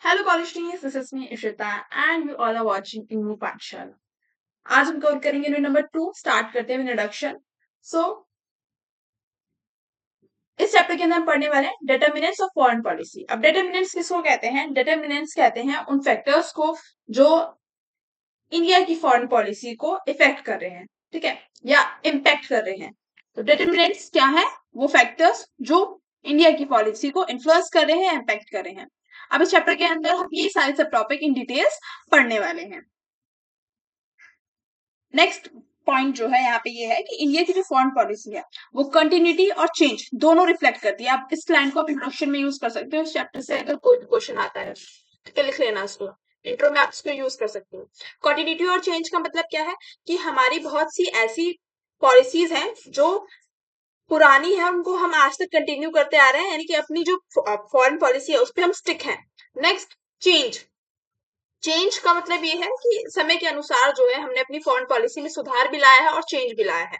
Hello college students, this is me Ishita and you all are watching Innu Pathshala. आज हम cover करेंगे unit number 2 start करते हैं introduction. सो इस chapter के अंदर हम पढ़ने वाले हैं डिटरमिनेंट्स ऑफ फॉरेन पॉलिसी। अब डिटरमिनेंट्स किसको कहते हैं? डिटरमिनेंट्स कहते हैं उन फैक्टर्स को जो इंडिया की फॉरेन पॉलिसी को इफेक्ट कर रहे हैं, ठीक है, या इम्पैक्ट कर रहे हैं। तो डिटरमिनेंट्स क्या है? वो फैक्टर्स जो इंडिया की पॉलिसी को इन्फ्लुएंस कर रहे हैं, इम्पैक्ट कर रहे हैं। अब इस चैप्टर के अंदर हम ये सारे सब टॉपिक इन डिटेल्स पढ़ने वाले हैं। नेक्स्ट पॉइंट जो है यहाँ पे ये है कि इंडिया की जो फॉरेन पॉलिसी है वो कंटिन्यूटी और चेंज दोनों रिफ्लेक्ट करती है। आप इस लाइन को इंट्रोडक्शन में यूज कर सकते हो। इस चैप्टर से अगर कोई भी क्वेश्चन आता है तो लिख लेना उसको, इंट्रो में आप इसको यूज कर सकते हो। कंटिन्यूटी और चेंज का मतलब क्या है कि हमारी बहुत सी ऐसी पॉलिसीज हैं जो पुरानी है, उनको हम आज तक कंटिन्यू करते आ रहे हैं, यानी कि अपनी जो फॉरेन पॉलिसी है उस पर हम स्टिक हैं। Next change. चेंज का मतलब ये है कि समय के अनुसार जो है हमने अपनी फॉरेन पॉलिसी में सुधार भी लाया है और चेंज भी लाया है।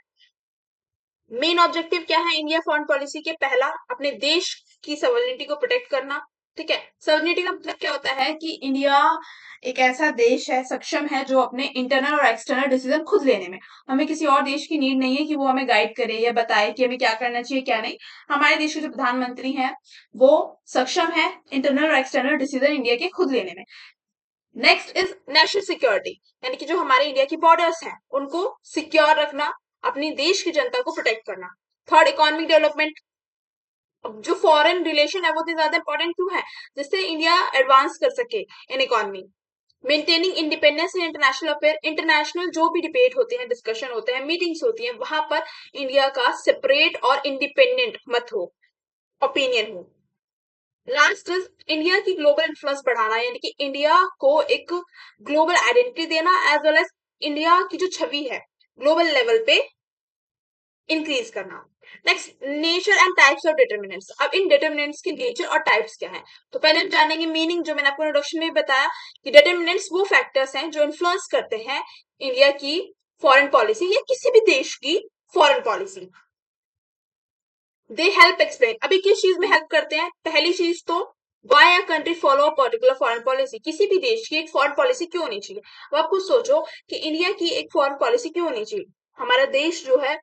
मेन ऑब्जेक्टिव क्या है इंडिया फॉरेन पॉलिसी के? पहला, अपने देश की सॉवरेनिटी को प्रोटेक्ट करना, ठीक है। सॉवरेनिटी का मतलब क्या होता है कि इंडिया एक ऐसा देश है, सक्षम है, जो अपने इंटरनल और एक्सटर्नल डिसीजन खुद लेने में, हमें किसी और देश की नीड नहीं है कि वो हमें गाइड करे या बताए कि हमें क्या करना चाहिए क्या नहीं। हमारे देश के जो प्रधानमंत्री हैं वो सक्षम है इंटरनल और एक्सटर्नल डिसीजन इंडिया के खुद लेने में। नेक्स्ट इज नेशनल सिक्योरिटी, यानी कि जो हमारे इंडिया की बॉर्डर्स हैं उनको सिक्योर रखना, अपनी देश की जनता को प्रोटेक्ट करना। Third, economic development. जो फॉरेन रिलेशन है वो इतनी ज्यादा इंपॉर्टेंट क्यों है? जिससे इंडिया एडवांस कर सके in economy. Maintaining independence in international affair. International जो भी डिबेट होते हैं, डिस्कशन होते हैं, मीटिंग्स होती हैं, वहां पर इंडिया का सेपरेट और इंडिपेंडेंट मत हो, ओपिनियन हो। लास्ट इज इंडिया की ग्लोबल इन्फ्लुएंस बढ़ाना, यानी कि इंडिया को एक ग्लोबल आइडेंटिटी देना, एज वेल एज इंडिया की जो छवि है ग्लोबल लेवल पे इंक्रीज करना। Next, nature and types of determinants. अब इन डिटर्मिनेंट्स के नेचर और टाइप्स क्या है, तो पहले हम जानेंगे मीनिंग, जो मैंने आपको इंट्रोडक्शन में बताया कि डिटर्मिनेंट्स वो फैक्टर्स हैं जो इन्फ्लुएंस करते हैं इंडिया की फॉरेन पॉलिसी या किसी भी देश की foreign policy. They help explain. अभी किस चीज में हेल्प करते हैं? पहली चीज तो why a country follow a particular foreign policy. किसी भी देश की एक फॉरेन पॉलिसी क्यों होनी चाहिए? अब आप खुद सोचो कि इंडिया की एक फॉरेन पॉलिसी क्यों होनी चाहिए। हमारा देश जो है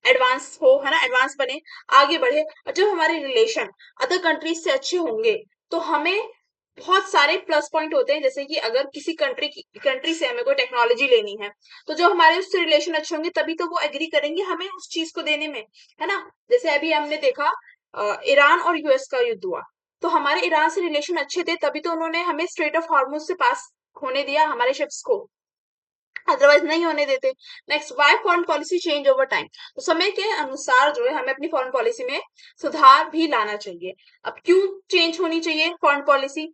एडवांस हो, है ना, एडवांस बने, आगे बढ़े, और जब हमारे रिलेशन अदर कंट्रीज से अच्छे होंगे तो हमें बहुत सारे प्लस पॉइंट होते हैं। जैसे कि अगर किसी कंट्री से हमें कोई टेक्नोलॉजी लेनी है तो जो हमारे उससे रिलेशन अच्छे होंगे तभी तो वो एग्री करेंगे हमें उस चीज को देने में, है ना। जैसे अभी हमने देखा ईरान और यूएस का युद्ध हुआ, तो हमारे ईरान से रिलेशन अच्छे थे तभी तो उन्होंने हमें स्ट्रेट ऑफ हॉर्मुज से पास होने दिया हमारे शिप्स को, अदरवाइज नहीं होने देते। Next, why foreign policy change over time. तो समय के अनुसार जो है हमें अपनी फॉरेन पॉलिसी में सुधार भी लाना चाहिए। अब क्यों चेंज होनी चाहिए फॉरेन पॉलिसी?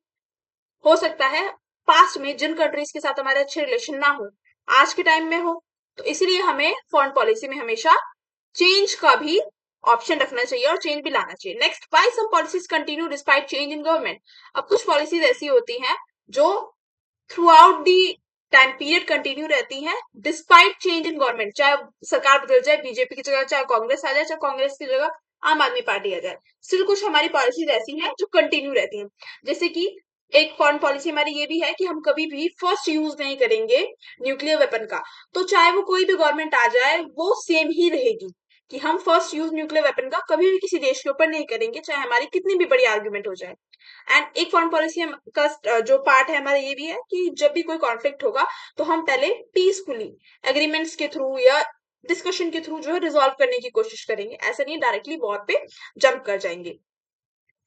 हो सकता है पास्ट में जिन कंट्रीज के साथ हमारे अच्छे रिलेशन ना हो आज के टाइम में हो, तो इसीलिए हमें फॉरेन पॉलिसी में हमेशा चेंज का भी ऑप्शन रखना चाहिए और चेंज भी लाना चाहिए। Next, why some policies continue despite change in government. अब कुछ पॉलिसीज ऐसी होती हैं जो throughout the time period continue रहती हैं डिस्पाइट चेंज इन गवर्नमेंट। चाहे सरकार बदल जाए, बीजेपी की जगह चाहे कांग्रेस आ जाए, चाहे कांग्रेस की जगह आम आदमी पार्टी आ जाए, स्टिल कुछ हमारी पॉलिसीज ऐसी हैं जो कंटिन्यू रहती हैं। जैसे कि एक फॉरेन पॉलिसी हमारी ये भी है कि हम कभी भी फर्स्ट यूज नहीं करेंगे न्यूक्लियर वेपन का। तो चाहे वो कोई भी गवर्नमेंट आ जाए वो सेम ही रहेगी कि हम फर्स्ट यूज न्यूक्लियर वेपन का कभी भी किसी देश के ऊपर नहीं करेंगे, चाहे हमारी कितनी भी बड़ी आर्ग्यूमेंट हो जाए। एंड एक फॉरेन पॉलिसी का जो पार्ट है हमारा ये भी है कि जब भी कोई कॉन्फ्लिक्ट होगा तो हम पहले पीसफुली एग्रीमेंट्स के थ्रू या डिस्कशन के थ्रू जो है रिजॉल्व करने की कोशिश करेंगे, ऐसा नहीं डायरेक्टली वॉर पे जंप कर जाएंगे।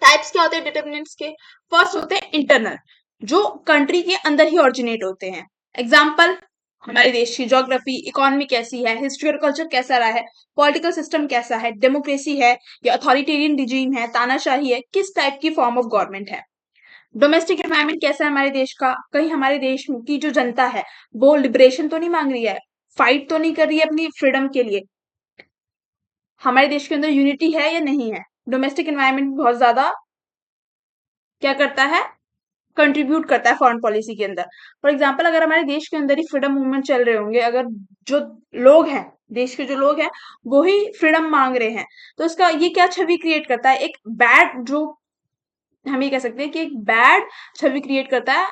टाइप्स क्या होते हैं डिटर्मिनेंट्स के? फर्स्ट होते हैं इंटरनल, जो कंट्री के अंदर ही ऑरिजिनेट होते हैं। एग्जाम्पल, हमारे देश की ज्योग्राफी, इकोनॉमी कैसी है, हिस्ट्री और कल्चर कैसा रहा है, पॉलिटिकल सिस्टम कैसा है, डेमोक्रेसी है या अथॉरिटेरियन रिजीम है, तानाशाही है, किस टाइप की फॉर्म ऑफ गवर्नमेंट है। डोमेस्टिक एनवायरमेंट कैसा है हमारे देश का, कहीं हमारे देश की जो जनता है वो लिबरेशन तो नहीं मांग रही है, फाइट तो नहीं कर रही है अपनी फ्रीडम के लिए, हमारे देश के अंदर यूनिटी है या नहीं है। डोमेस्टिक एनवायरमेंट बहुत ज्यादा क्या करता है, कंट्रीब्यूट करता है फॉरेन पॉलिसी के अंदर। फॉर एग्जाम्पल, अगर हमारे देश के अंदर ही फ्रीडम मूवमेंट चल रहे होंगे, अगर जो लोग हैं, देश के जो लोग हैं वो ही फ्रीडम मांग रहे हैं, तो इसका ये क्या छवि क्रिएट करता है, एक बैड जो हम ये कह सकते हैं कि एक बैड छवि क्रिएट करता है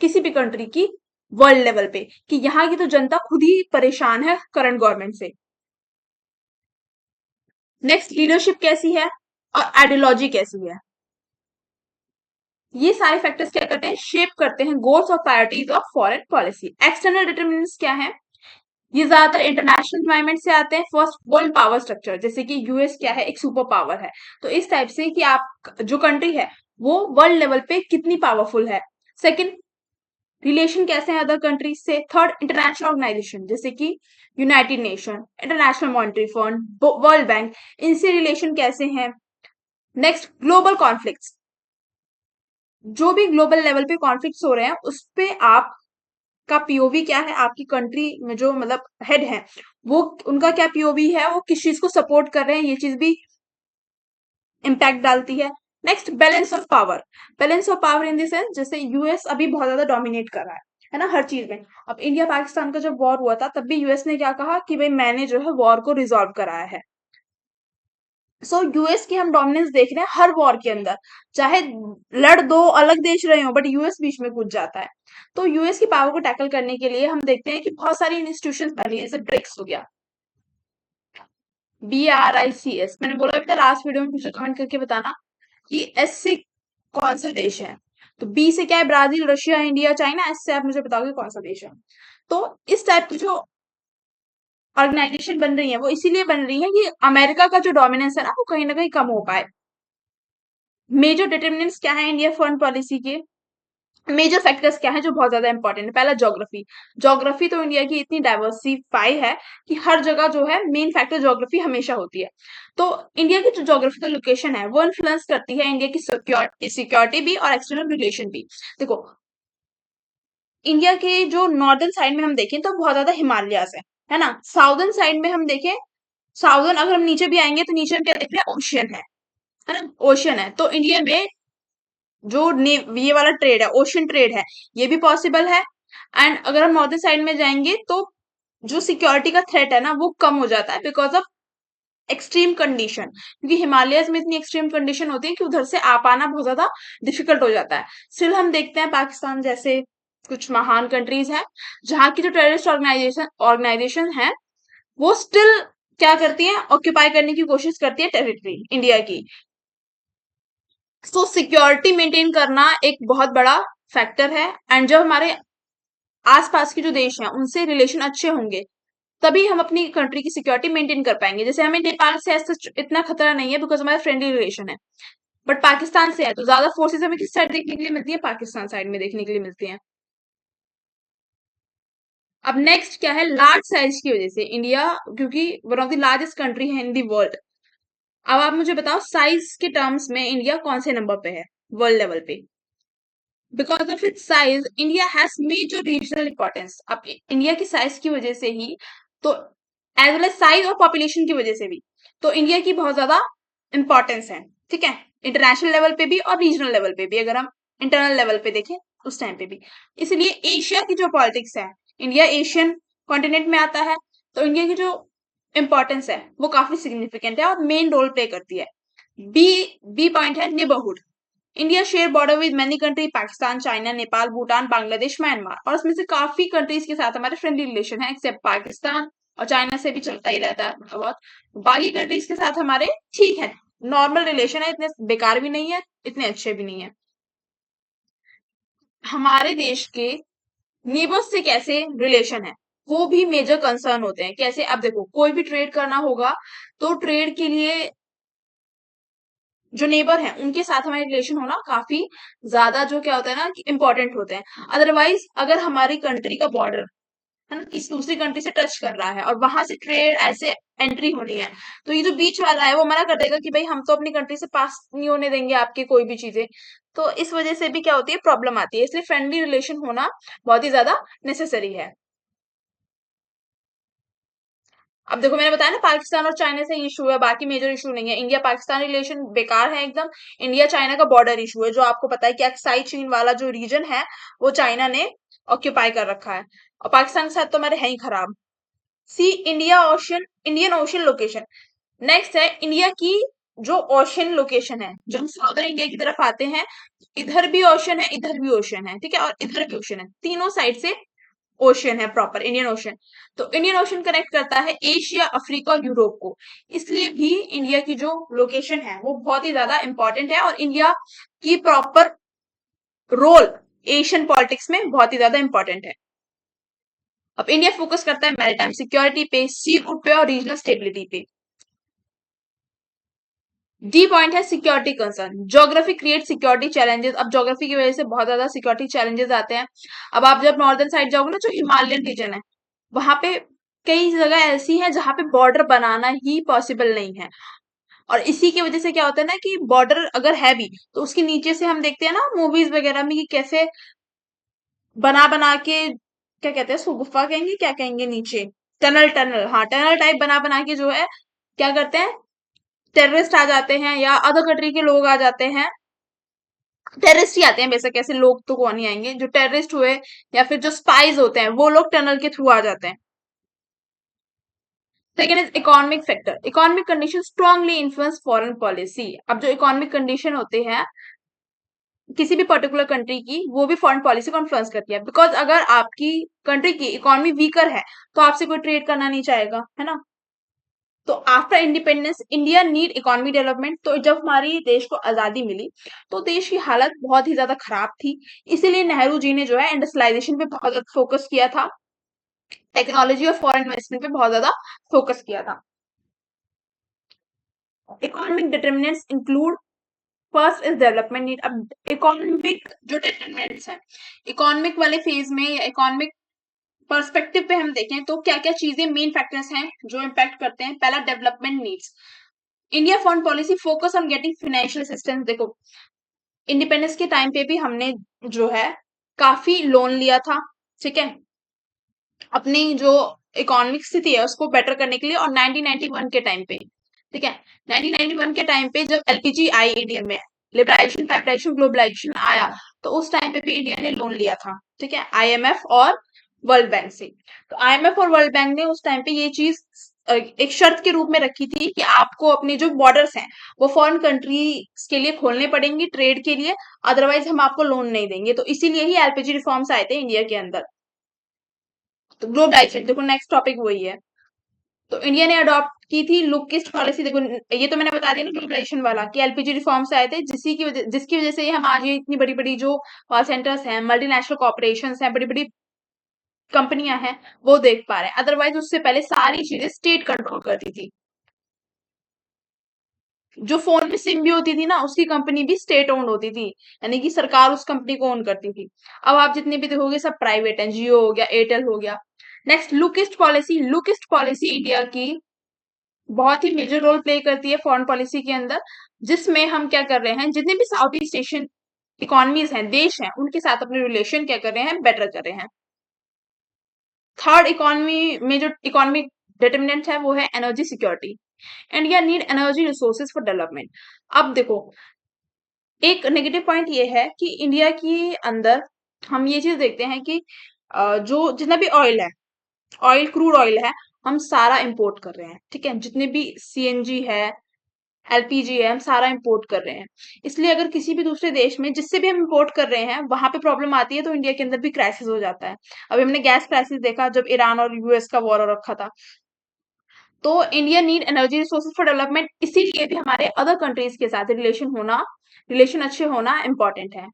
किसी भी कंट्री की वर्ल्ड लेवल पे, कि यहाँ की तो जनता खुद ही परेशान है करंट गवर्नमेंट से। नेक्स्ट, लीडरशिप कैसी है और आइडियोलॉजी कैसी है। ये सारे फैक्टर्स क्या करते हैं, शेप करते हैं गोल्स और priorities of foreign policy. External determinants क्या है, ये ज्यादातर इंटरनेशनल एनवायरमेंट से आते हैं। फर्स्ट, वर्ल्ड पावर स्ट्रक्चर, जैसे कि यूएस क्या है, एक सुपर पावर है, तो इस टाइप से कि आप जो कंट्री है वो वर्ल्ड लेवल पे कितनी पावरफुल है। सेकंड, रिलेशन कैसे हैं अदर कंट्रीज से। थर्ड, इंटरनेशनल ऑर्गेनाइजेशन, जैसे कि United nation, international monetary fund, world bank, इनसे रिलेशन कैसे हैं। नेक्स्ट, ग्लोबल कॉन्फ्लिक्ट्स, जो भी ग्लोबल लेवल पे कॉन्फ्लिक्ट्स हो रहे हैं उस पे आपका पीओवी क्या है, आपकी कंट्री में जो मतलब हेड है वो उनका क्या पीओवी है, वो किस चीज को सपोर्ट कर रहे हैं, ये चीज भी इम्पैक्ट डालती है। Next, balance of power. Balance of power in the sense, जैसे यूएस अभी बहुत ज्यादा डोमिनेट कर रहा है ना हर चीज में। अब इंडिया पाकिस्तान का जब वॉर हुआ था तब भी यूएस ने क्या कहा कि भाई मैंने जो है वॉर को रिजॉल्व कराया है। सो यूएस की हम डोमिनेंस देख रहे हैं हर वॉर के अंदर, चाहे लड़ दो अलग देश रहे हो बट यूएस बीच में कूद जाता है। तो यूएस की पावर को टैकल करने के लिए हम देखते हैं कि बहुत सारी इंस्टीट्यूशन बनी है, जैसे ब्रिक्स हो गया, BRICS। मैंने बोला था लास्ट वीडियो में, मुझे कमेंट करके बताना कि एस से कौन सा देश है। तो बी से क्या है, Brazil, Russia, India, China. S से आप मुझे बताओगे कौन सा देश है। तो इस टाइप की जो ऑर्गेनाइजेशन बन रही है वो इसीलिए बन रही है कि अमेरिका का जो डोमिनेंस है ना वो कहीं ना कहीं कम हो पाए। मेजर डिटर्मिनेंट्स क्या है इंडिया फॉरेन पॉलिसी के, मेजर फैक्टर्स क्या है जो बहुत ज्यादा इंपॉर्टेंट है। पहला, ज्योग्राफी। ज्योग्राफी तो इंडिया की इतनी डाइवर्सिफाई है कि हर जगह जो है मेन फैक्टर ज्योग्राफी हमेशा होती है। तो इंडिया की जो ज्योग्राफिकल लोकेशन है वो इन्फ्लुएंस करती है इंडिया की सिक्योरिटी भी और एक्सटर्नल रिलेशन भी। देखो, इंडिया के जो नॉर्दर्न साइड में हम देखें तो बहुत ज्यादा हिमालयास है ना। साउदर्न साइड में हम देखें, साउदर्न अगर हम नीचे भी आएंगे तो नीचे हम क्या देख रहे हैं, ओशियन है ना, ओशियन है। तो इंडिया में जो ये वाला ट्रेड है, ओशियन ट्रेड है, ये भी पॉसिबल है। एंड अगर हम नॉर्दर्न साइड में जाएंगे तो जो सिक्योरिटी का थ्रेट है ना वो कम हो जाता है बिकॉज ऑफ एक्सट्रीम कंडीशन, क्योंकि हिमालयस में इतनी एक्सट्रीम कंडीशन होती है कि उधर से आ पाना बहुत ज्यादा डिफिकल्ट हो जाता है। स्टिल हम देखते हैं पाकिस्तान जैसे कुछ महान कंट्रीज हैं जहाँ की जो टेररिस्ट ऑर्गेनाइजेशन है वो स्टिल क्या करती है, ऑक्यूपाई करने की कोशिश करती है टेरिटरी इंडिया की। सो सिक्योरिटी मेंटेन करना एक बहुत बड़ा फैक्टर है। एंड जब हमारे आसपास के जो देश हैं उनसे रिलेशन अच्छे होंगे तभी हम अपनी कंट्री की सिक्योरिटी मेंटेन कर पाएंगे। जैसे हमें नेपाल से ऐसा इतना खतरा नहीं है बिकॉज हमारा फ्रेंडली रिलेशन है, बट पाकिस्तान से है तो ज्यादा फोर्सेस हमें किस साइड देखने के लिए मिलती है, पाकिस्तान साइड में देखने के लिए मिलती है। अब नेक्स्ट क्या है, लार्ज साइज की वजह से इंडिया, क्योंकि one of the largest country है इन दी वर्ल्ड। अब आप मुझे बताओ साइज के टर्म्स में इंडिया कौन से नंबर पे है वर्ल्ड लेवल पे। Because of its size India has major regional importance. अब इंडिया की साइज की वजह से ही तो, एज वेल एज साइज और पॉपुलेशन की वजह से भी, तो इंडिया की बहुत ज्यादा इंपॉर्टेंस है। ठीक है, इंटरनेशनल लेवल पे भी और रीजनल लेवल पे भी, अगर हम इंटरनल लेवल पे देखें उस टाइम पे भी। इसलिए एशिया की जो पॉलिटिक्स है, इंडिया एशियन कॉन्टिनेंट में आता है, तो इंडिया की जो इंपॉर्टेंस है वो काफी सिग्निफिकेंट है और मेन रोल प्ले करती है। बी बी पॉइंट है neighbourhood. India share border with many country, Pakistan, China, Nepal, Bhutan, Bangladesh, Myanmar, और उसमें से काफी कंट्रीज के साथ हमारे फ्रेंडली रिलेशन है, एक्सेप्ट पाकिस्तान और चाइना से भी चलता ही रहता है थोड़ा बहुत। बाकी कंट्रीज के साथ हमारे ठीक है, नॉर्मल रिलेशन है, इतने बेकार भी नहीं है, इतने अच्छे भी नहीं है। हमारे देश के नेबर्स से कैसे रिलेशन है वो भी मेजर कंसर्न होते हैं। कैसे, अब देखो कोई भी ट्रेड करना होगा तो ट्रेड के लिए जो नेबर है उनके साथ हमारे रिलेशन होना काफी ज्यादा जो क्या होता है ना कि इंपॉर्टेंट होते हैं। अदरवाइज अगर हमारी कंट्री का बॉर्डर है ना किसी दूसरी कंट्री से टच कर रहा है और वहां से ट्रेड ऐसे एंट्री होनी है, तो ये जो बीच वाला है वो मना कर देगा कि भाई हम तो अपनी कंट्री से पास नहीं होने देंगे आपकी कोई भी चीजें। तो इस वजह से भी क्या होती है, प्रॉब्लम आती है। इसलिए फ्रेंडली रिलेशन होना बहुत ही ज्यादा नेसेसरी है। अब देखो मैंने बताया ना पाकिस्तान और चाइना से इशू है, बाकी मेजर इशू नहीं है। इंडिया पाकिस्तान रिलेशन बेकार है एकदम। इंडिया चाइना का बॉर्डर इशू है, जो आपको पता है कि अक्साई चीन वाला जो रीजन है वो चाइना ने ऑक्यूपाई कर रखा है, और पाकिस्तान के साथ तो हमारे है ही खराब। Sea India ocean, Indian ocean location. Next है इंडिया की जो ओशन लोकेशन है, जब हम साउदर्न इंडिया की तरफ आते हैं, इधर भी ओशन है, इधर भी ओशन है, ठीक है, और इधर भी ओशन है, तीनों साइड से ओशन है, प्रॉपर इंडियन ओशन। तो इंडियन ओशन कनेक्ट करता है एशिया, अफ्रीका और यूरोप को। इसलिए भी इंडिया की जो लोकेशन है वो बहुत ही ज्यादा इंपॉर्टेंट है, और इंडिया की प्रॉपर रोल एशियन पॉलिटिक्स में बहुत ही ज्यादा इंपॉर्टेंट है। अब इंडिया फोकस करता है मैरीटाइम सिक्योरिटी पे, सी रूट पे और रीजनल स्टेबिलिटी पे। डी पॉइंट है security concern. Geography create security challenges. अब ज्योग्राफी की वजह से बहुत ज्यादा सिक्योरिटी चैलेंजेस आते हैं। अब आप जब नॉर्दर्न साइड जाओगे ना, जो हिमालयन रीजन है, वहां पे कई जगह ऐसी हैं जहां पे बॉर्डर बनाना ही पॉसिबल नहीं है। और इसी की वजह से क्या होता है ना, कि बॉर्डर अगर है भी तो उसके नीचे से हम देखते हैं ना मूवीज वगैरह में, कि कैसे बना बना के, क्या कहते हैं उसको, गुफा कहेंगे, क्या कहेंगे, नीचे टनल, टनल, हाँ, टनल टाइप बना बना के जो है क्या करते हैं, टेररिस्ट आ जाते हैं या अदर कंट्री के लोग आ जाते हैं। टेररिस्ट ही आते हैं बेशक, ऐसे लोग तो कौन ही आएंगे, जो टेररिस्ट हुए या फिर जो स्पाइज होते हैं वो लोग टनल के थ्रू आ जाते हैं। Second is economic factor. Economic condition strongly influence foreign policy. अब जो इकोनॉमिक कंडीशन होते हैं किसी भी पर्टिकुलर कंट्री की, वो भी फॉरेन पॉलिसी को इन्फ्लुएंस करती है। बिकॉज अगर आपकी कंट्री की इकोनॉमी वीकर है तो आपसे कोई ट्रेड करना नहीं चाहेगा, है ना। तो after independence India need economy development. तो जब हमारी देश को आजादी मिली तो देश की हालत बहुत ही ज्यादा खराब थी। इसीलिए नेहरू जी ने जो है इंडस्ट्रियलाइजेशन पे बहुत ज्यादा फोकस किया था, टेक्नोलॉजी और फॉरेन इन्वेस्टमेंट पे बहुत ज्यादा फोकस किया था। Economic determinants include, first is development need. अब इकोनॉमिक जो डिटर्मिनेंट्स हैं, इकोनॉमिक वाले फेज में या इकोनॉमिक पर्सपेक्टिव पे हम देखें तो क्या क्या चीजें मेन फैक्टर्स हैं जो इम्पैक्ट करते हैं। पहला, development needs. India foreign policy focus on getting financial assistance. देखो, इंडिपेंडेंस के टाइम पे भी हमने जो है काफी लोन लिया था, ठीक है, अपनी जो इकोनॉमिक स्थिति है उसको बेटर करने के लिए। और 1991 के टाइम पे, ठीक है, 1991 के टाइम पे जब एलपीजी आई इंडिया में, लिबरलाइजेशन, प्राइवेटाइजेशन, ग्लोबलाइजेशन आया, तो उस टाइम पे भी इंडिया ने लोन लिया था, ठीक है, आईएमएफ और वर्ल्ड बैंक से। तो आईएमएफ और वर्ल्ड बैंक ने उस टाइम पे ये चीज एक शर्त के रूप में रखी थी कि आपको अपने जो बॉर्डर्स हैं वो फॉरेन कंट्रीज के लिए खोलने पड़ेंगे ट्रेड के लिए, अदरवाइज हम आपको लोन नहीं देंगे। तो इसीलिए ही एलपीजी रिफॉर्म्स आए थे इंडिया के अंदर। तो ग्लोबलाइजेशन, देखो नेक्स्ट टॉपिक वही है। तो इंडिया ने अडॉप्ट की थी लुक ईस्ट पॉलिसी। देखो, ये तो मैंने बता दिया ना ग्लोबलाइजेशन वाला, कि एलपीजी रिफॉर्म्स आए थे जिसकी वजह से हम आज ये इतनी बड़ी बड़ी जो सेंटर्स हैं, मल्टीनेशनल कॉर्पोरेशंस हैं, बड़ी बड़ी कंपनियां हैं, वो देख पा रहे हैं। अदरवाइज उससे पहले सारी चीजें स्टेट कंट्रोल करती थी। जो फोन में सिम भी होती थी ना, उसकी कंपनी भी स्टेट ओन्ड होती थी, यानी कि सरकार उस कंपनी को ओन करती थी। अब आप जितने भी देखोगे सब प्राइवेट है, जियो हो गया, एयरटेल हो गया। Next, look east policy. Look east policy India की बहुत ही मेजर रोल प्ले करती है फॉरेन पॉलिसी के अंदर, जिसमें हम क्या कर रहे हैं, जितने भी साउथ ईस्ट एशियन इकोनॉमीज हैं, देश हैं, उनके साथ अपने रिलेशन क्या कर रहे हैं, बेटर कर रहे हैं। थर्ड, इकोनॉमी में जो इकोनॉमिक डिटर्मिनेंट है वो है energy security. India need energy resources for development. अब देखो, एक नेगेटिव पॉइंट ये है कि इंडिया के अंदर हम ये चीज देखते हैं कि जो जितना भी ऑयल है, ऑयल, क्रूड ऑयल है, हम सारा इंपोर्ट कर रहे हैं, ठीक है, जितने भी सीएनजी है, एलपीजी है, हम सारा इंपोर्ट कर रहे हैं। इसलिए अगर किसी भी दूसरे देश में जिससे भी हम इंपोर्ट कर रहे हैं वहां पे प्रॉब्लम आती है तो इंडिया के अंदर भी क्राइसिस हो जाता है। अभी हमने गैस क्राइसिस देखा जब ईरान और यूएस का वॉर हो रखा था। तो India need energy resources for development, इसीलिए भी हमारे अदर कंट्रीज के साथ रिलेशन अच्छे होना इंपॉर्टेंट है।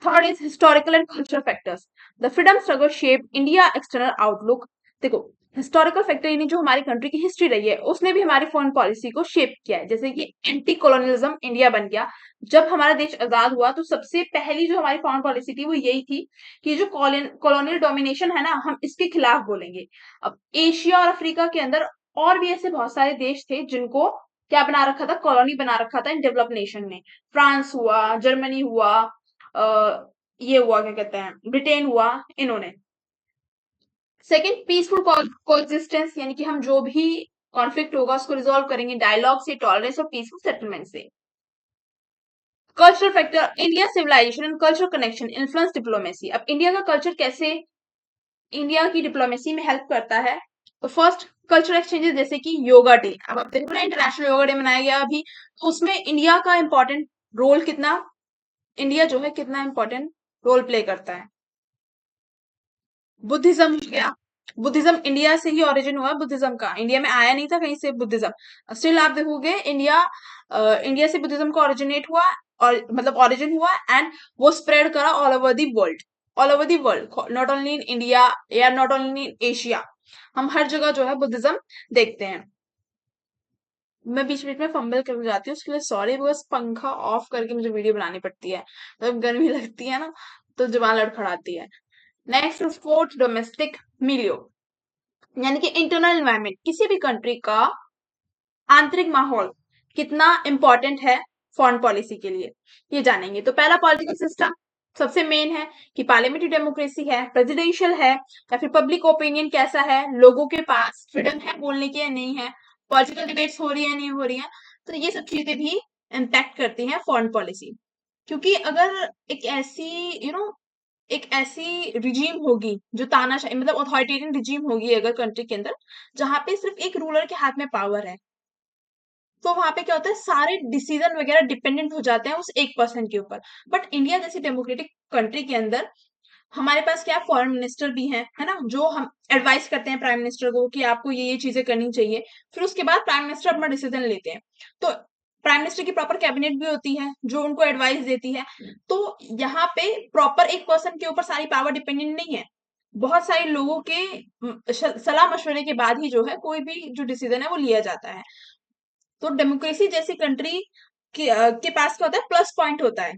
Third is historical and cultural factors. The freedom struggle shape India external outlook. देखो, हिस्टोरिकल फैक्टर यानी जो हमारी कंट्री की हिस्ट्री रही है उसने भी हमारी फॉरेन पॉलिसी को शेप किया है। जैसे कि एंटी कॉलोनियलिज्म इंडिया बन गया। जब हमारा देश आजाद हुआ तो सबसे पहली जो हमारी फॉरेन पॉलिसी थी वो यही थी कि जो कॉलोनियल डोमिनेशन है ना, हम इसके खिलाफ बोलेंगे। अब एशिया और अफ्रीका के अंदर और भी ऐसे बहुत सारे देश थे जिनको क्या बना रखा था, कॉलोनी बना रखा था इन डेवलप नेशन ने। फ्रांस हुआ, जर्मनी हुआ, ये हुआ, क्या कहते हैं, ब्रिटेन हुआ, इन्होंने। सेकंड, पीसफुल कोएग्जिस्टेंस, यानी कि हम जो भी कॉन्फ्लिक्ट होगा उसको रिजॉल्व करेंगे डायलॉग से, टॉलरेंस और पीसफुल सेटलमेंट से। Cultural factor, India civilization and cultural connection influence diplomacy. अब इंडिया का कल्चर कैसे इंडिया की डिप्लोमेसी में हेल्प करता है। तो फर्स्ट, कल्चरल एक्सचेंजेस जैसे कि योगा डे, अब आप देखो ना इंटरनेशनल योगा डे मनाया गया अभी, तो उसमें इंडिया का इम्पोर्टेंट रोल कितना, इंडिया जो है कितना इम्पोर्टेंट रोल प्ले करता है। बुद्धिज्म हो गया, बुद्धिज्म इंडिया से ही ओरिजिन हुआ बुद्धिज्म का, इंडिया में आया नहीं था कहीं से बुद्धिज्म। स्टिल आप देखोगे इंडिया, इंडिया से बुद्धिज्म का ओरिजिनेट हुआ, और मतलब ओरिजिन हुआ, एंड वो स्प्रेड करा all over the world, all over the world, not only in India या नॉट ओनली इन एशिया, हम हर जगह जो है बुद्धिज्म देखते हैं। मैं बीच बीच में फंबल कर जाती हूँ, उसके लिए सॉरी, बस पंखा ऑफ करके मुझे वीडियो बनानी पड़ती है, जब गर्मी लगती है ना तो जुबान लड़खड़ाती है। नेक्स्ट, फोर्थ, डोमेस्टिक मिलियो, यानी कि इंटरनल एनवायरनमेंट, किसी भी कंट्री का आंतरिक माहौल कितना इंपॉर्टेंट है फॉरेन पॉलिसी के लिए, ये जानेंगे। तो पहला, पॉलिटिकल सिस्टम सबसे मेन है कि पार्लियामेंट्री डेमोक्रेसी है, प्रेसिडेंशियल है, या फिर पब्लिक ओपिनियन कैसा है, लोगों के पास फ्रीडम है बोलने की या नहीं है, पॉलिटिकल डिबेट्स हो रही है नहीं हो रही है, तो ये सब चीजें भी इम्पैक्ट करती हैं फॉरेन पॉलिसी। क्योंकि अगर एक ऐसी यू नो एक ऐसी रिजीम होगी जो तानाशाही, मतलब अथॉरिटेरियन रिजीम होगी अगर कंट्री के अंदर, जहां पे सिर्फ एक रूलर के हाथ में पावर है, तो वहां पे क्या होता है, सारे डिसीजन वगैरह डिपेंडेंट हो जाते हैं उस एक पर्सन के ऊपर। बट इंडिया जैसी डेमोक्रेटिक कंट्री के अंदर हमारे पास क्या, फॉरेन मिनिस्टर भी हैं, है ना, जो हम एडवाइस करते हैं प्राइम मिनिस्टर को कि आपको ये चीजें करनी चाहिए, फिर उसके बाद प्राइम मिनिस्टर अपना डिसीजन लेते हैं। तो प्राइम मिनिस्टर की प्रॉपर कैबिनेट भी होती है जो उनको एडवाइस देती है। तो यहाँ पे प्रॉपर एक पर्सन के ऊपर सारी पावर डिपेंडेंट नहीं है, बहुत सारे लोगों के सलाह मशवरे के बाद ही जो है कोई भी जो डिसीजन है वो लिया जाता है। तो डेमोक्रेसी जैसी कंट्री के पास क्या होता है, प्लस पॉइंट होता है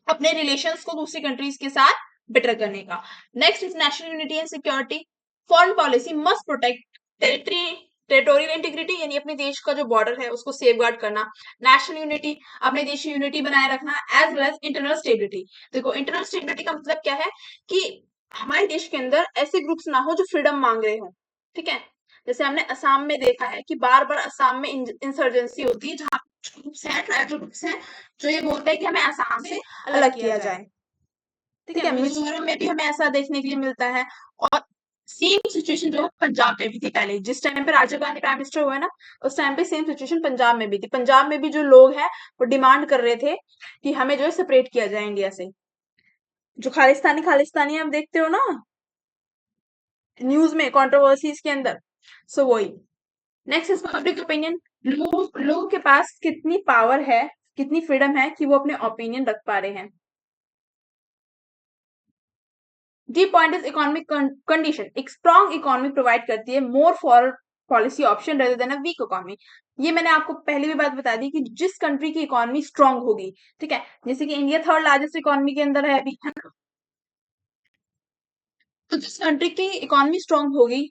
अपने रिलेशंस को दूसरी कंट्रीज के साथ बेटर करने का। Next is national unity and security, foreign policy must protect territory territorial integrity, यानी अपने देश का जो बॉर्डर है उसको सेफगार्ड करना, नेशनल यूनिटी, अपने देश की यूनिटी बनाए रखना, as well as internal stability. देखो इंटरनल स्टेबिलिटी का मतलब क्या है कि हमारे देश के अंदर ऐसे ग्रुप्स ना हो जो फ्रीडम मांग रहे हो, ठीक है। जैसे हमने असम में देखा है कि बार बार असम में इंसर्जेंसी होती है, जहाँ ग्रुप्स हैं, ट्राइबल ग्रुप्स हैं, जो ये बोलते हैं कि हमें असम से अलग किया जाए, ठीक है। मिजोरम में भी हमें ऐसा देखने के लिए मिलता है। और सेम सिचुएशन जो है पंजाब में भी थी पहले, जिस टाइम पे राजीव गांधी प्राइम मिनिस्टर हुए ना, उस टाइम पे सेम सिचुएशन पंजाब में भी थी। पंजाब में भी जो लोग हैं वो डिमांड कर रहे थे कि हमें जो है सेपरेट किया जाए इंडिया से, जो खालिस्तानी खालिस्तानी आप देखते हो ना न्यूज में, कंट्रोवर्सीज के अंदर, सो वही। नेक्स्ट इज पब्लिक ओपिनियन, लोगों के पास कितनी पावर है, कितनी फ्रीडम है कि वो अपने ओपिनियन रख पा रहे हैं। D point is economic condition, एक स्ट्रॉन्ग इकोनॉमी प्रोवाइड करती है more for policy option rather than a weak economy. ये मैंने आपको पहले भी बात बता दी कि जिस कंट्री की इकोनॉमी स्ट्रांग होगी, ठीक है, जैसे कि इंडिया थर्ड लार्जेस्ट इकोनॉमी के अंदर है अभी, है ना, तो जिस कंट्री की इकोनॉमी स्ट्रांग होगी,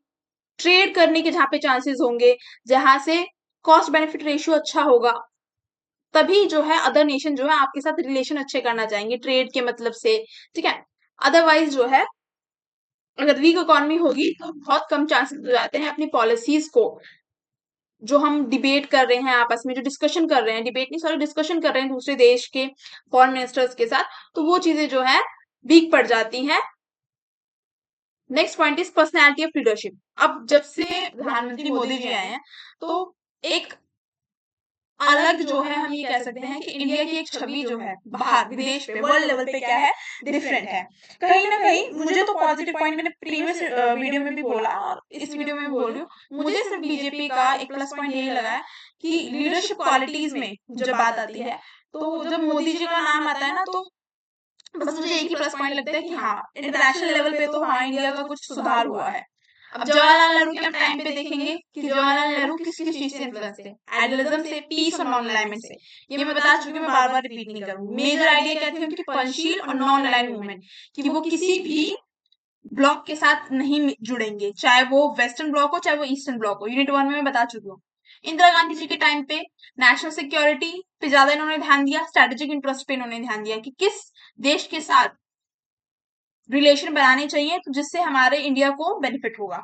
ट्रेड करने के जहां पे चांसेस होंगे, जहां से कॉस्ट बेनिफिट रेशियो अच्छा होगा, तभी जो है अदर नेशन जो है आपके साथ रिलेशन अच्छे करना चाहेंगे ट्रेड के मतलब से, ठीक है। अदरवाइज जो है अगर वीक इकोनॉमी होगी तो बहुत कम चांसेस हो जाते हैं अपनी पॉलिसीज को, जो हम डिबेट कर रहे हैं आपस में, जो डिस्कशन कर रहे हैं, डिबेट नहीं सॉरी डिस्कशन कर रहे हैं दूसरे देश के फॉरेन मिनिस्टर्स के साथ, तो वो चीजें जो है वीक पड़ जाती हैं। Next point is personality of leadership, अब जब से प्रधानमंत्री मोदी जी आए हैं, तो एक अलग जो है हम ये कह सकते हैं कि इंडिया की एक छवि जो है बाहर विदेश पे वर्ल्ड लेवल पे क्या है, डिफरेंट है। कहीं ना कहीं मुझे तो पॉजिटिव पॉइंट, मैंने प्रीवियस वीडियो में भी बोला और इस वीडियो में भी बोल रही हूँ, मुझे सिर्फ बीजेपी का एक प्लस पॉइंट यही लगा है कि लीडरशिप क्वालिटीज में जब बात आती है, तो जब मोदी जी का नाम आता है ना, तो बस मुझे एक ही प्लस पॉइंट लगता है कि हाँ इंटरनेशनल लेवल पे तो हाँ इंडिया का कुछ सुधार हुआ है। अब जवाहरलाल नेहरू के हम टाइम पे देखेंगे कि जवाहरलाल नेहरू किस किस चीज से इन्फ्लुएंस थे, आइडियलिज्म से, पीस और नॉन अलाइनमेंट से। ये मैं बता चुकी हूँ, मैं बार बार रिपीट नहीं करूंगी। मेजर आइडिया क्या थे उनकी, पंचशील और नॉन अलाइन मूवमेंट, कि वो किसी भी ब्लॉक के साथ नहीं जुड़ेंगे, चाहे वो वेस्टर्न ब्लॉक हो चाहे वो ईस्टर्न ब्लॉक हो, यूनिट 1 में मैं बता चुकी हूँ। इंदिरा गांधी जी के टाइम पे नेशनल सिक्योरिटी पे ज्यादा इन्होंने ध्यान दिया, स्ट्रेटेजिक इंटरेस्ट पे इन्होंने ध्यान दिया कि किस देश के साथ रिलेशन बनाने चाहिए तो जिससे हमारे इंडिया को बेनिफिट होगा।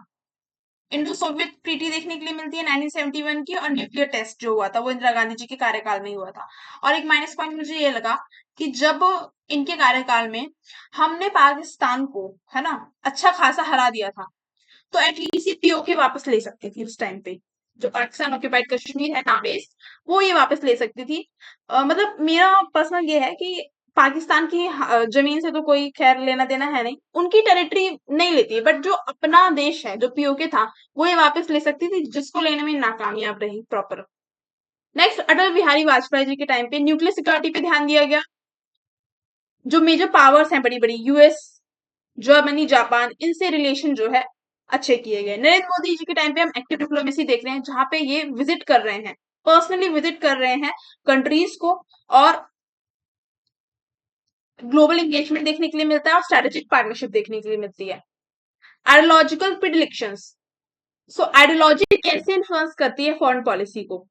इंडो सोवियत ट्रीटी देखने के लिए मिलती है 1971 की, और न्यूक्लियर टेस्ट जो हुआ था वो इंदिरा गांधी जी के कार्यकाल में ही हुआ था। और एक माइनस पॉइंट मुझे ये लगा कि जब इनके कार्यकाल में हमने पाकिस्तान को, है ना, अच्छा खासा हरा दिया था, तो एटलीस्ट ये पीओके वापस ले सकती थी उस टाइम पे, जो पाकिस्तान ऑक्यूपाइड कश्मीर है नावेस, वो ये वापस ले सकती थी। मतलब मेरा पर्सनल ये है कि पाकिस्तान की जमीन से तो कोई खैर लेना देना है नहीं, उनकी टेरिटरी नहीं लेती, बट जो अपना देश है, जो पीओके था, वो ये वापस ले सकती थी, जिसको लेने में नाकामयाब रही प्रॉपर। नेक्स्ट, अटल बिहारी वाजपेयी जी के टाइम पे न्यूक्लियर सिक्योरिटी पे ध्यान दिया गया। जो मेजर पावर्स हैं बड़ी बड़ी, यूएस, जर्मनी, जापान, इनसे रिलेशन जो है अच्छे किए गए। नरेंद्र मोदी जी के टाइम पे हम एक्टिव डिप्लोमेसी देख रहे हैं, जहां पे ये विजिट कर रहे हैं, पर्सनली विजिट कर रहे हैं कंट्रीज को, और ग्लोबल एंगेजमेंट देखने के लिए मिलता है और स्ट्रेटेजिक पार्टनरशिप देखने के लिए मिलती है। आइडियोलॉजिकल प्रिडिलेक्शंस, सो आइडियोलॉजी कैसे इन्फ्लुएंस करती है फॉरेन पॉलिसी को।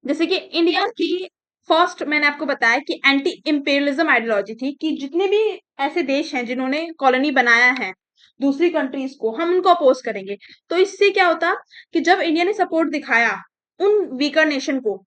जैसे कि इंडिया की फर्स्ट, मैंने आपको बताया कि एंटी इंपेरियलिज्म आइडियोलॉजी थी, कि जितने भी ऐसे देश हैं जिन्होंने कॉलोनी बनाया है दूसरी कंट्रीज को, हम उनको अपोज करेंगे। तो इससे क्या होता कि जब इंडिया ने सपोर्ट दिखाया उन वीकर नेशन को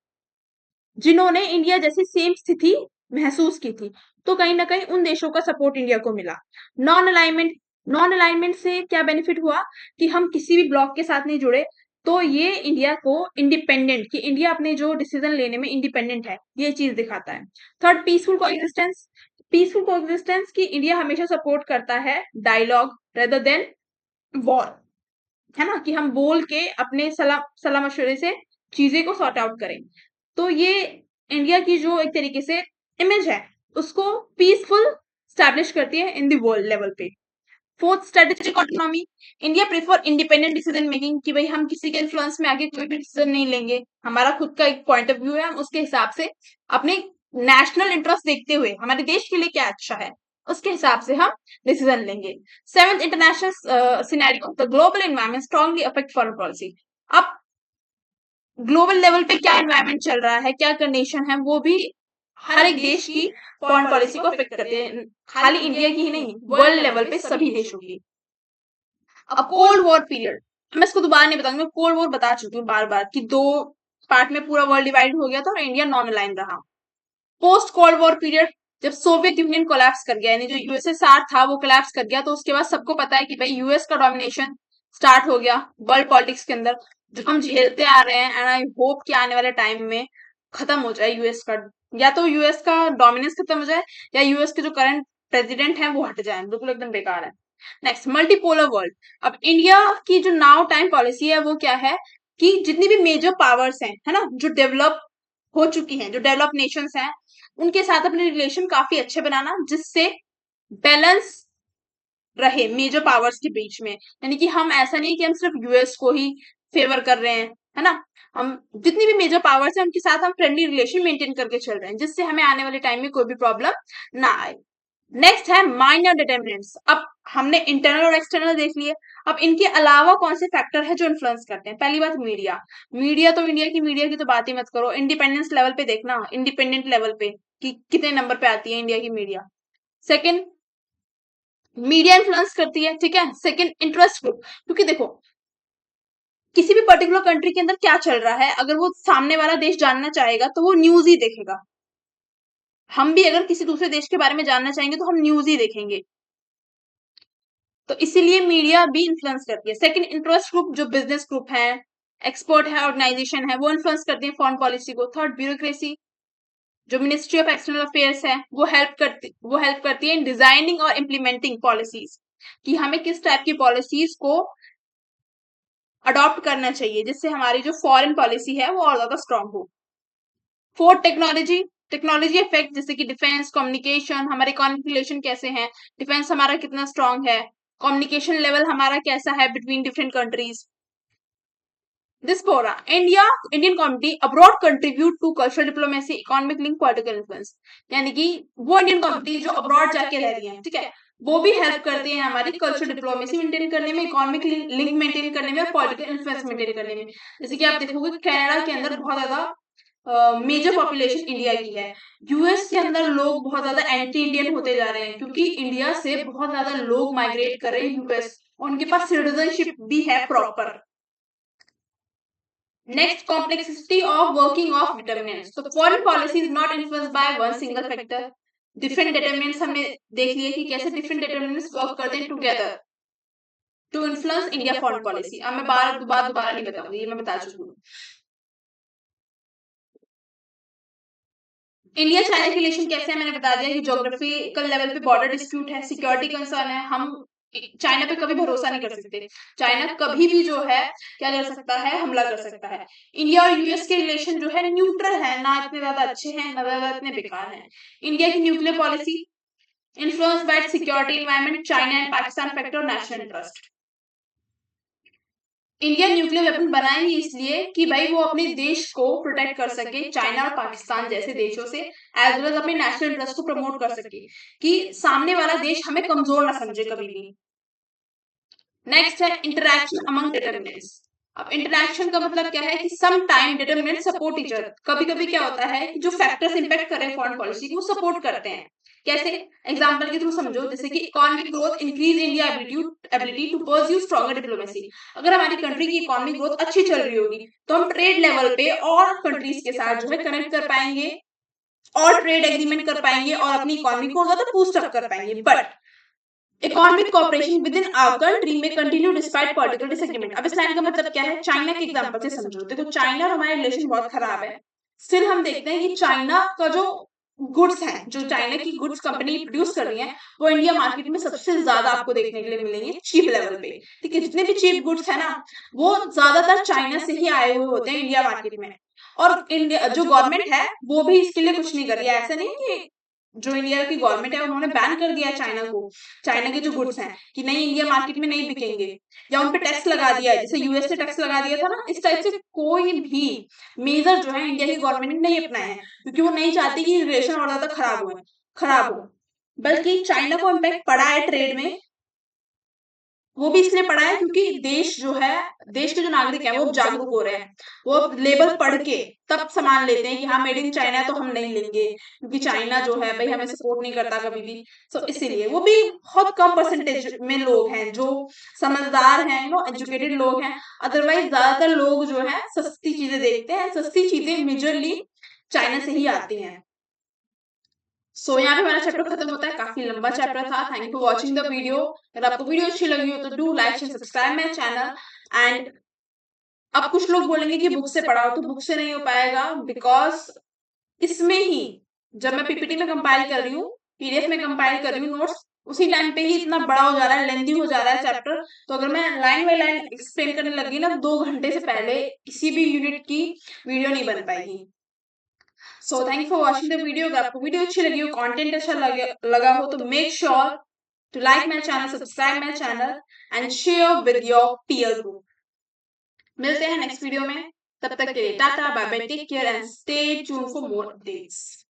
जिन्होंने इंडिया जैसी सेम स्थिति महसूस की थी, तो कहीं ना कहीं उन देशों का सपोर्ट इंडिया को मिला। नॉन अलाइनमेंट से क्या बेनिफिट हुआ कि हम किसी भी ब्लॉक के साथ नहीं जुड़े, तो ये इंडिया को इंडिपेंडेंट, कि इंडिया अपने जो डिसीजन लेने में इंडिपेंडेंट है, ये चीज दिखाता है। Third, peaceful coexistence. Peaceful coexistence की इंडिया हमेशा सपोर्ट करता है डायलॉग रेदर देन वॉर, है ना, कि हम बोल के अपने सलाह मशवरे से चीजें को सॉर्ट आउट करें। तो ये इंडिया की जो एक तरीके से इमेज है, उसको पीसफुल स्टैब्लिश करती है इन द वर्ल्ड लेवल पे। Fourth, strategic autonomy. India prefer independent decision making, कि भाई हम किसी के इन्फ्लुएंस में आगे कोई भी डिसीजन नहीं लेंगे, हमारा खुद का एक पॉइंट ऑफ व्यू है, हम उसके हिसाब से अपने नेशनल इंटरेस्ट देखते हुए हमारे देश के लिए क्या अच्छा है उसके हिसाब से हम डिसीजन लेंगे। Seventh, international scenario, the global environment strongly affect foreign policy. अब ग्लोबल लेवल पे क्या एनवायरनमेंट चल रहा है, क्या कंडीशन है, वो भी हर एक देश की फॉरेन पॉलिसी को अफेक्ट करते हैं, खाली इंडिया की ही नहीं, वर्ल्ड लेवल पे सभी देशों की। अब कोल्ड वॉर पीरियड, मैं इसको दोबारा नहीं बताऊंगी, कोल्ड वॉर बता चुकी हूँ बार बार कि दो पार्ट में पूरा वर्ल्ड डिवाइड हो गया था और इंडिया नॉन अलाइन रहा। पोस्ट कोल्ड वॉर पीरियड, जब सोवियत यूनियन कोलैप्स कर गया, यानी जो यूएसएसआर था वो कोलैप्स कर गया, तो उसके बाद सबको पता है कि भाई यूएस का डोमिनेशन स्टार्ट हो गया वर्ल्ड पॉलिटिक्स के अंदर, जो हम झेलते आ रहे हैं। एंड आई होप कि आने वाले टाइम में खत्म हो जाए यूएस का, या तो यूएस का डोमिनेंस खत्म हो जाए, या यूएस के जो करंट प्रेसिडेंट है वो हट जाए, बिल्कुल एकदम बेकार है। Next, multipolar world. अब इंडिया की जो नाउ टाइम पॉलिसी है वो क्या है कि जितनी भी मेजर पावर्स हैं, है ना, जो डेवलप हो चुकी हैं, जो डेवलप नेशंस हैं, उनके साथ अपने रिलेशन काफी अच्छे बनाना, जिससे बैलेंस रहे मेजर पावर्स के बीच में। यानी कि हम ऐसा नहीं कि हम सिर्फ यूएस को ही फेवर कर रहे हैं, है ना, हम जितनी भी मेजर पावर्स हैं उनके साथ हम फ्रेंडली रिलेशन मेंटेन करके चल रहे हैं, जिससे हमें आने वाले टाइम में कोई भी प्रॉब्लम ना आए। नेक्स्ट है माइनर डिटरमिनेंट्स। अब हमने इंटरनल और एक्सटर्नल देख लिए, अब इनके अलावा कौन से फैक्टर है जो इन्फ्लुएंस करते हैं। पहली बात, मीडिया। मीडिया तो इंडिया की, मीडिया की तो बात ही मत करो, इंडिपेंडेंस लेवल पे देखना, इंडिपेंडेंट लेवल पे कि कितने नंबर पे आती है इंडिया की मीडिया। सेकंड, मीडिया इन्फ्लुएंस करती है, ठीक है। सेकंड, इंटरेस्ट ग्रुप, क्योंकि देखो किसी भी पर्टिकुलर कंट्री के अंदर क्या चल रहा है, अगर वो सामने वाला देश जानना चाहेगा तो वो न्यूज ही देखेगा। हम भी अगर किसी दूसरे देश के बारे में जानना चाहेंगे तो हम न्यूज ही देखेंगे, तो इसीलिए मीडिया भी इन्फ्लुएंस करती है। सेकंड, इंटरेस्ट ग्रुप, जो बिजनेस ग्रुप है, एक्सपर्ट है, ऑर्गेनाइजेशन है, वो इन्फ्लुएंस करती है फॉरेन पॉलिसी को। थर्ड, ब्यूरोक्रेसी, जो मिनिस्ट्री ऑफ एक्सटर्नल अफेयर्स है, वो हेल्प करती है इन डिजाइनिंग और इम्प्लीमेंटिंग पॉलिसीज, कि हमें किस टाइप की पॉलिसीज को अडॉप्ट करना चाहिए जिससे हमारी जो फॉरेन पॉलिसी है वो और ज्यादा स्ट्रांग हो। Fourth, technology. टेक्नोलॉजी इफेक्ट, जैसे कि डिफेंस, कम्युनिकेशन, हमारे इकोनॉमिक रिलेशन कैसे हैं, डिफेंस हमारा कितना स्ट्रांग है, कम्युनिकेशन लेवल हमारा कैसा है between different countries. Diaspora, Indian community abroad contribute to cultural diplomacy, economic link, political influence. यानी कि वो इंडियन कम्युनिटी जो अब्रॉड जाके रह रही है, ठीक है, वो भी हेल्प करती है हमारी कल्चरल डिप्लोमेसी मेंटेन करने में, इकोनॉमिक लिंक मेंटेन करने में और पॉलिटिकल इन्फ्लुएंस मेंटेन करने में। जैसे कि आप देखोगे कनाडा के अंदर बहुत ज्यादा मेजर पॉपुलेशन इंडिया की है, यूएस के अंदर लोग बहुत ज्यादा एंटी इंडियन होते जा रहे हैं, क्योंकि इंडिया से बहुत ज्यादा लोग माइग्रेट कर रहे हैं यूएस, उनके पास सिटीजनशिप भी है proper. Next, complexity of working of determinants. So foreign policy is not influenced by one single factor. Different determinants हमने देख लिए कि कैसे different determinants work करते हैं together. To influence India foreign policy. अब मैं बार दोबारा नहीं बताऊंगी, ये मैं बता चुकी हूँ। इंडिया चाइना के रिलेशन कैसे है, मैंने बता दिया कि ज्योग्राफिकल लेवल पे बॉर्डर डिस्प्यूट है, सिक्योरिटी कंसर्न है, हम चाइना पे कभी भरोसा नहीं कर सकते। चाइना कभी भी जो है क्या कर सकता है, हमला कर सकता है। इंडिया और यूएस के रिलेशन जो है न्यूट्रल है, ना इतने ज्यादा अच्छे हैं ना ज्यादा इतने बेकार हैं। इंडिया की nuclear policy influence by security environment, China and Pakistan factor, national interest. India nuclear weapon बनाएंगे इसलिए कि भाई वो अपने देश को प्रोटेक्ट कर सके चाइना और पाकिस्तान जैसे देशों से, एज वेल एज अपने नेशनल इंटरेस्ट को प्रमोट कर सके, कि सामने वाला देश हमें कमजोर ना समझे कभी भी। नेक्स्ट है इंटरैक्शन अमंग डिटरमिनेंट्स। अब इंटरैक्शन का मतलब क्या है कि some time determinant support each other. कभी कभी क्या होता है कि जो फैक्टर्स इंपैक्ट कर रहे हैं फॉरेन पॉलिसी को, सपोर्ट करते हैं। कैसे? एग्जांपल के थ्रू समझो, जैसे कि economic growth increase India ability to pursue stronger diplomacy. अगर हमारी कंट्री की इकोनॉमिक ग्रोथ अच्छी चल रही होगी तो हम ट्रेड लेवल पे और कंट्रीज के साथ जो है कनेक्ट कर पाएंगे और ट्रेड एग्रीमेंट कर पाएंगे और अपनी इकोनॉमी को ज्यादा बूस्ट अप कर पाएंगे। But economic cooperation within our country में कंटिन्यू डिस्पाइट पॉलिटिकल डिसएग्रीमेंट। अब इस लाइन का मतलब क्या है, चाइना के एग्जांपल से समझो। देखो चाइना और हमारे रिलेशन बहुत खराब है, स्टिल हम देखते हैं कि चाइना का जो गुड्स हैं, जो चाइना की गुड्स कंपनी प्रोड्यूस कर रही है, वो इंडिया मार्केट में सबसे ज्यादा आपको देखने के लिए मिलेंगे चीप लेवल पे। ठीक है, जितने भी चीप गुड्स है ना, वो ज्यादातर चाइना से ही आए हुए होते हैं इंडिया मार्केट में। और इंडिया जो गवर्नमेंट है वो भी इसके लिए कुछ नहीं कर रही है। ऐसा नहीं कि जो इंडिया की गवर्नमेंट है उन्होंने बैन कर दिया है चाइना को, चाइना के जो गुड्स हैं कि नहीं इंडिया मार्केट में नहीं बिकेंगे, या उन पे टैक्स लगा दिया है जैसे यूएस ने टैक्स लगा दिया था ना। इस टाइप से कोई भी मेजर जो है इंडिया की गवर्नमेंट ने नहीं अपनाया है, क्योंकि वो नहीं चाहती कि रिलेशन और ज्यादा खराब हो। बल्कि चाइना को इम्पैक्ट पड़ा है ट्रेड में, वो भी इसलिए पड़ा है क्योंकि देश जो है, देश के जो नागरिक हैं वो जागरूक हो रहे हैं। वो लेबल पढ़ के तब सामान लेते हैं कि हाँ मेड इन चाइना है तो हम नहीं लेंगे, क्योंकि चाइना जो है भाई हमें सपोर्ट नहीं करता कभी भी। तो इसीलिए वो भी बहुत कम परसेंटेज में लोग हैं जो समझदार हैं, एजुकेटेड लोग हैं। अदरवाइज ज्यादातर लोग जो है सस्ती चीजें देखते हैं, सस्ती चीजें मेजरली चाइना से ही आती हैं। सो यहाँ पे हमारा चैप्टर खत्म होता है, काफी लंबा चैप्टर था। Thank you for watching the video. अगर आपको वीडियो अच्छी लगी हो तो do like and subscribe my channel. And अब कुछ लोग बोलेंगे कि बुक से पढ़ाओ, तो बुक से नहीं हो पाएगा, बिकॉज इसमें ही जब मैं पीपीटी में कंपाइल कर रही हूँ, पीडीएफ में कंपाइल कर रही हूँ नोट्स, उसी टाइम पे ही इतना बड़ा हो जा रहा है, लेंथी हो जा रहा है चैप्टर। तो अगर मैं लाइन बाय लाइन एक्सप्लेन करने लगी ना 2 घंटे से पहले किसी भी यूनिट की वीडियो नहीं बन पाएगी। So thank for watching the video. अगर आपको वीडियो अच्छी लगी हो, कंटेंट अच्छा लगा हो, तो make sure to like my channel, subscribe my channel and share with your peer group. मिलते हैं नेक्स्ट वीडियो में, तब तक के लिए tata bye bye, take care and stay tuned for more updates.